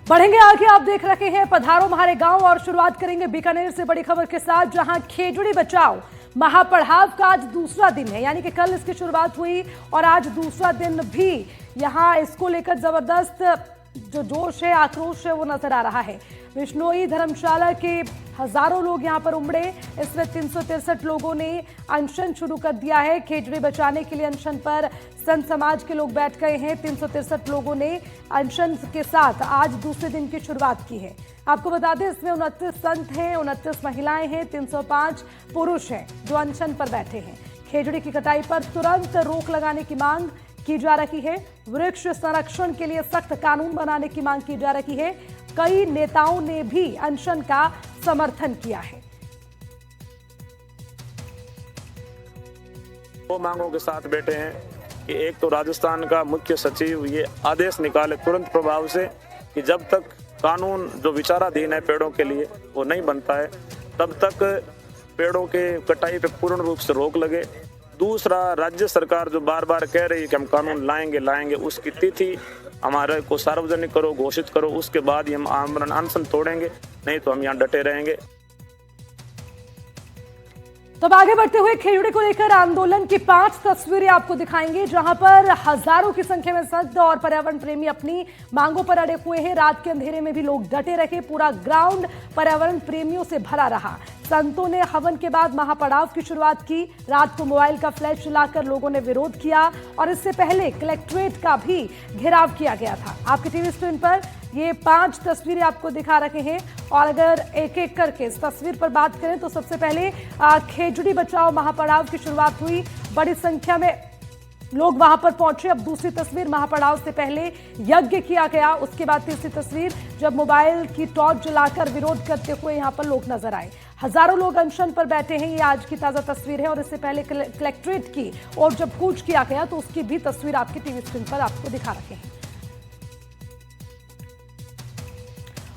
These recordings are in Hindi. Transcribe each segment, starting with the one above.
बढ़ेंगे आगे, आप देख रहे हैं पधारो हमारे गांव और शुरुआत करेंगे बीकानेर से बड़ी खबर के साथ, जहां खेजड़ी बचाओ महापड़ाव का आज दूसरा दिन है। यानी कि कल इसकी शुरुआत हुई और आज दूसरा दिन भी यहां इसको लेकर जबरदस्त जो जोश है, आक्रोश है, वो नजर आ रहा है। विश्नोई धर्मशाला के हजारों लोग यहां पर उमड़े। इसमें 363 लोगों ने अनशन शुरू कर दिया है। खेजड़ी बचाने के लिए अनशन पर संत समाज के लोग बैठ गए हैं। 363 लोगों ने अनशन के साथ आज दूसरे दिन की शुरुआत की है। आपको बता दें, इसमें 29 संत हैं, 29 महिलाएं हैं, 305 पुरुष हैं जो अनशन पर बैठे हैं। खेजड़ी की कटाई पर तुरंत रोक लगाने की मांग की जा रही है। वृक्ष संरक्षण के लिए सख्त कानून बनाने की मांग की जा रही है। कई नेताओं ने भी अनशन का समर्थन किया है। दो मांगों के साथ बैठे हैं कि एक तो राजस्थान का मुख्य सचिव ये आदेश निकाले तुरंत प्रभाव से कि जब तक कानून जो विचाराधीन है पेड़ों के लिए वो नहीं बनता है, तब तक पेड़ों के कटाई पे पूर्ण रूप से रोक लगे। दूसरा, राज्य सरकार जो बार बार कह रही है कि हम कानून लाएंगे, उसकी तिथि हमारे को सार्वजनिक करो, घोषित करो, उसके बाद ही हम आमरण अनशन तोड़ेंगे, नहीं तो हम यहाँ डटे रहेंगे। तब आगे बढ़ते हुए खेजड़ी को लेकर आंदोलन की 5 तस्वीरें आपको दिखाएंगे, जहां पर हजारों की संख्या में संत और पर्यावरण प्रेमी अपनी मांगों पर अड़े हुए हैं। रात के अंधेरे में भी लोग डटे रहे। पूरा ग्राउंड पर्यावरण प्रेमियों से भरा रहा। संतों ने हवन के बाद महापड़ाव की शुरुआत की। रात को मोबाइल का फ्लैश जलाकर लोगों ने विरोध किया और इससे पहले कलेक्ट्रेट का भी घेराव किया गया था। आपकी टीवी स्क्रीन पर ये 5 तस्वीरें आपको दिखा रहे हैं और अगर एक एक करके इस तस्वीर पर बात करें तो सबसे पहले खेजड़ी बचाओ महापड़ाव की शुरुआत हुई। बड़ी संख्या में लोग वहां पर पहुंचे। अब दूसरी तस्वीर, महापड़ाव से पहले यज्ञ किया गया। उसके बाद तीसरी तस्वीर, जब मोबाइल की टॉर्च जलाकर विरोध करते हुए यहां पर लोग नजर आए। हजारों लोग अनशन पर बैठे हैं। ये आज की ताजा तस्वीर है और इससे पहले कलेक्ट्रेट की और जब कूच किया गया तो उसकी भी तस्वीर आपकी टीवी स्क्रीन पर आपको दिखा रहे हैं।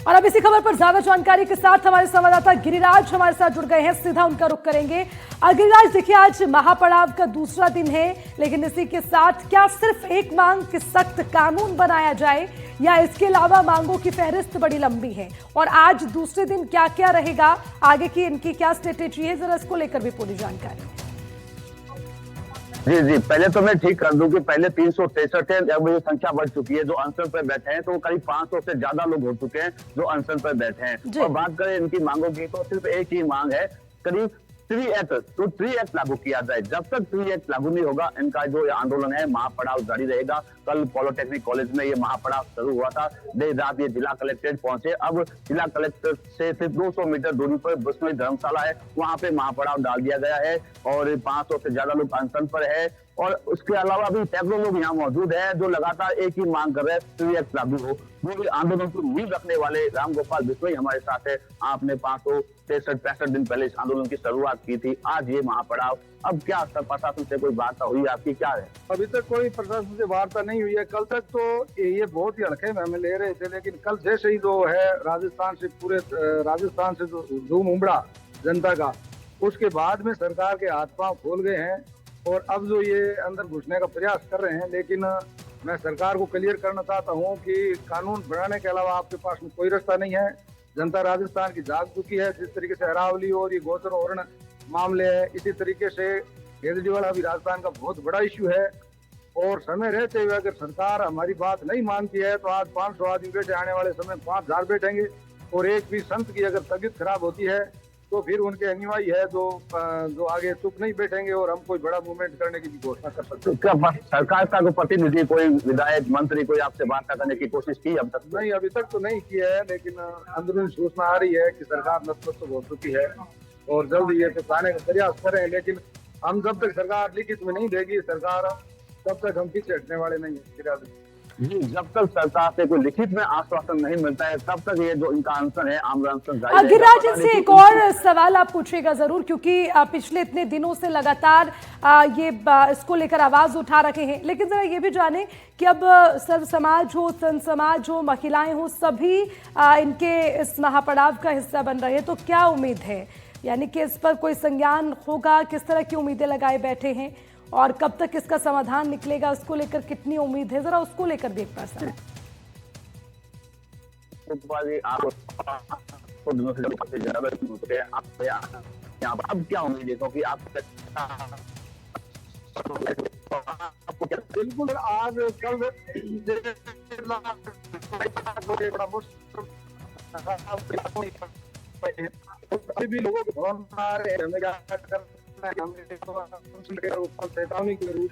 और अब इसी खबर पर ज्यादा जानकारी के साथ हमारे संवाददाता गिरिराज हमारे साथ जुड़ गए हैं। सीधा उनका रुख करेंगे। गिरिराज, देखिए आज महापड़ाव का दूसरा दिन है, लेकिन इसी के साथ क्या सिर्फ एक मांग कि सख्त कानून बनाया जाए या इसके अलावा मांगों की फहरिस्त बड़ी लंबी है? और आज दूसरे दिन क्या क्या रहेगा, आगे की इनकी क्या स्ट्रेटेजी है, जरा इसको लेकर भी पूरी जानकारी। जी, पहले तो मैं ठीक कर दूं कि पहले 363 है, अब ये संख्या बढ़ चुकी है जो अनशन पर बैठे हैं, तो करीब 500 से ज्यादा लोग हो चुके हैं जो अनशन पर बैठे हैं। और बात करें इनकी मांगों की तो सिर्फ एक ही मांग है, करीब 3 एक्ट लागू किया जाए। जब तक 3 एक्ट लागू नहीं होगा इनका जो आंदोलन है महापड़ाव जारी रहेगा। कल पॉलिटेक्निक कॉलेज में ये महापड़ाव शुरू हुआ था। देर रात ये जिला कलेक्ट्रेट पहुंचे। अब जिला कलेक्ट्रेट से सिर्फ 200 मीटर दूरी पर विश्नोई धर्मशाला है, वहां पे महापड़ाव डाल दिया गया है और 500 से ज्यादा लोग अनशन पर है। और उसके अलावा भी सैकड़ों लोग यहाँ मौजूद है जो लगातार एक ही मांग कर रहे हैं, 3 एक्ट लागू हो। वो आंदोलन को नींव रखने वाले रामगोपाल बिश्नोई हमारे साथ है। आपने 563-65 दिन पहले इस आंदोलन की शुरुआत की थी, आज ये महापड़ाव। अब क्या प्रशासन से कोई वार्ता हुई आपकी, क्या है? अभी तक कोई प्रशासन से वार्ता नहीं हुई है। कल तक तो ये बहुत ही हल्के में हमें ले रहे थे, लेकिन कल जैसे ही जो है राजस्थान से पूरे राजस्थान से जो धूम उमड़ा जनता का, उसके बाद में सरकार के हाथ पांव खोल गए हैं और अब जो ये अंदर घुसने का प्रयास कर रहे हैं। लेकिन मैं सरकार को क्लियर करना चाहता हूं कि कानून बनाने के अलावा आपके पास में कोई रास्ता नहीं है। जनता राजस्थान की जाग चुकी है। जिस तरीके से अरावली और ये गोचर हरण मामले है, इसी तरीके से खेजड़ी वाला भी राजस्थान का बहुत बड़ा इश्यू है। और समय रहते हुए अगर सरकार हमारी बात नहीं मानती है तो आज 500 आदमी बैठे, आने वाले समय 5000 बैठेंगे। और एक भी संत की अगर तबीयत खराब होती है तो फिर उनके अनुयायी है जो आगे चुप नहीं बैठेंगे और हम कोई बड़ा मूवमेंट करने की भी घोषणा कर सकते हैं। क्या सरकार का कोई प्रतिनिधि, कोई विधायक, मंत्री कोई आपसे वार्ता करने की कोशिश की अब तक? नहीं, अभी तक तो नहीं किया है, लेकिन अंदरूनी सूचना आ रही है कि सरकार नतमस्तक हो चुकी है और जल्द ये फैसलाने का प्रयास करें। लेकिन हम जब तक सरकार लिखित में नहीं देगी सरकार, तब तक हम पीछे हटने वाले नहीं है। जब तक सरकार से कोई लिखित में आश्वासन नहीं मिलता है तब तक ये जो इनका अनशन है आमरण अनशन जारी रहेगा। गिरिराज, इनसे एक और सवाल आप पूछिएगा जरूर, क्योंकि पिछले इतने दिनों से लगातार ये इसको लेकर आवाज उठा रहे हैं। लेकिन जरा ये भी जाने कि अब सर्व समाज हो, संत समाज हो, महिलाएं हो, सभी इनके इस महापड़ाव का हिस्सा बन रहे हैं, तो क्या उम्मीद है? यानी कि इस पर कोई संज्ञान होगा? किस तरह की उम्मीदें लगाए बैठे हैं और कब तक इसका समाधान निकलेगा, उसको लेकर कितनी उम्मीद है, जरा उसको लेकर भी एक बार। सुपरवाइजर आपको दिनों से ज्यादा हो चुके हैं, आप यहाँ पर अब क्या उम्मीद है, क्योंकि आप आपको क्या बिल्कुल आज कल बड़ा मुश्किल अभी भी लोगों के भवन आ रहे हैं, हमें क्या करना है, हमें ऊपर चेतावनी के रूप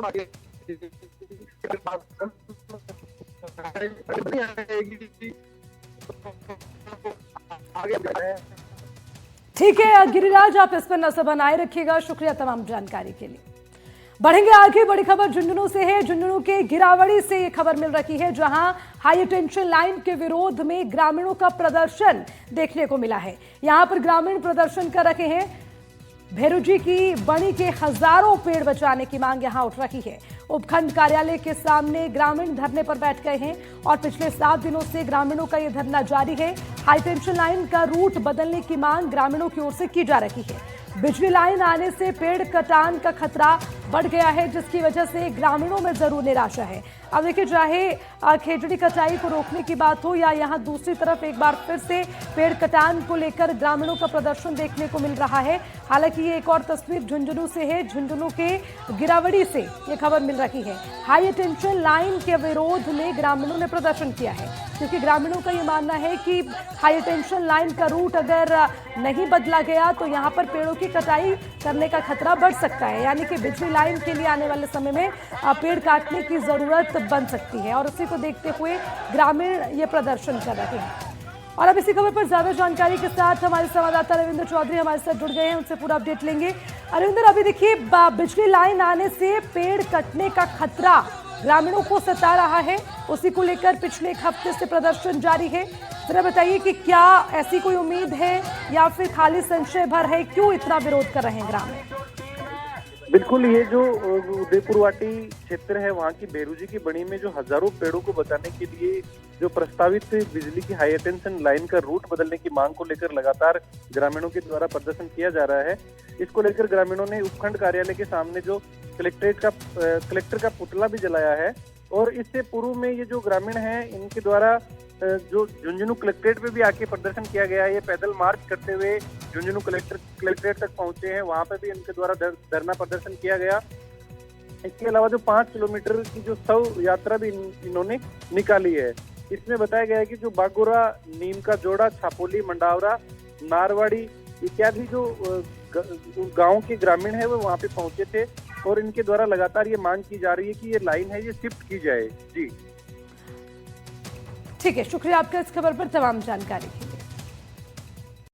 आगे ठीक है गिरिराज, आप इस पर नजर बनाए रखिएगा। शुक्रिया तमाम जानकारी के लिए। बढ़ेंगे आगे, बड़ी खबर झुंझुनू से है। झुंझुनू के गिरावड़ी से ये खबर मिल रही है, जहां हाई टेंशन लाइन के विरोध में ग्रामीणों का प्रदर्शन देखने को मिला है। यहां पर ग्रामीण प्रदर्शन कर रहे हैं। भेरुजी की बनी के हजारों पेड़ बचाने की मांग यहां उठ रही है। उपखंड कार्यालय के सामने ग्रामीण धरने पर बैठ गए हैं और पिछले 7 दिनों से ग्रामीणों का यह धरना जारी है। हाई टेंशन लाइन का रूट बदलने की मांग ग्रामीणों की ओर से की जा रही है। बिजली लाइन आने से पेड़ कटान का खतरा बढ़ गया है, जिसकी वजह से ग्रामीणों में जरूर निराशा है। अब देखिए, चाहे खेजड़ी कटाई को रोकने की बात हो या यहाँ दूसरी तरफ एक बार फिर से पेड़ कटान को लेकर ग्रामीणों का प्रदर्शन देखने को मिल रहा है। हालांकि ये एक और तस्वीर झुंझुनू से है। झुंझुनू के गिरावड़ी से ये खबर मिल रही है। हाई टेंशन लाइन के विरोध में ग्रामीणों ने प्रदर्शन किया है, क्योंकि ग्रामीणों का ये मानना है कि हाई टेंशन लाइन का रूट अगर नहीं बदला गया तो यहाँ पर पेड़ों की कटाई करने का खतरा बढ़ सकता है, यानी कि बिजली लाइन के लिए आने वाले समय में पेड़ काटने की जरूरत बन सकती है। और उसी को देखते हुए ग्रामीण ये प्रदर्शन कर रहे हैं। और अब इसी खबर पर ज्यादा जानकारी के साथ हमारे संवाददाता रविंद्र चौधरी हमारे साथ जुड़ गए हैं, उनसे पूरा अपडेट लेंगे। रविंद्र, अभी देखिए, बिजली लाइन आने से पेड़ कटने का खतरा ग्रामीणों को सता रहा है, उसी को लेकर पिछले एक हफ्ते से प्रदर्शन जारी है। जरा बताइए कि क्या ऐसी कोई उम्मीद है या फिर खाली संशय भर है, क्यों इतना विरोध कर रहे हैं ग्रामीण? बिल्कुल, ये जो उदयपुर वाटी क्षेत्र है, वहाँ की भेरुजी की बनी में जो हजारों पेड़ों को बचाने के लिए जो प्रस्तावित बिजली की हाई टेंशन लाइन का रूट बदलने की मांग को लेकर लगातार ग्रामीणों के द्वारा प्रदर्शन किया जा रहा है। इसको लेकर ग्रामीणों ने उपखंड कार्यालय के सामने जो कलेक्टर का पुतला भी जलाया है। और इससे पूर्व में ये जो ग्रामीण हैं, इनके द्वारा जो झुंझुनू कलेक्ट्रेट पे भी आके प्रदर्शन किया गया है। ये पैदल मार्च करते हुए झुंझुनू कलेक्ट्रेट तक पहुंचे हैं, वहां पे भी इनके द्वारा धरना प्रदर्शन किया गया। इसके अलावा जो 5 किलोमीटर की जो शव यात्रा भी इन्होंने निकाली है। इसमें बताया गया है कि जो बागोरा, नीम का जोड़ा, छापोली, मंडावरा, नारवाड़ी इत्यादि जो गाँव के ग्रामीण है वो वहाँ पे पहुंचे थे और इनके द्वारा लगातार ये मांग की जा रही है कि ये लाइन है ये शिफ्ट की जाए। जी ठीक है, शुक्रिया आपका इस खबर पर तमाम जानकारी।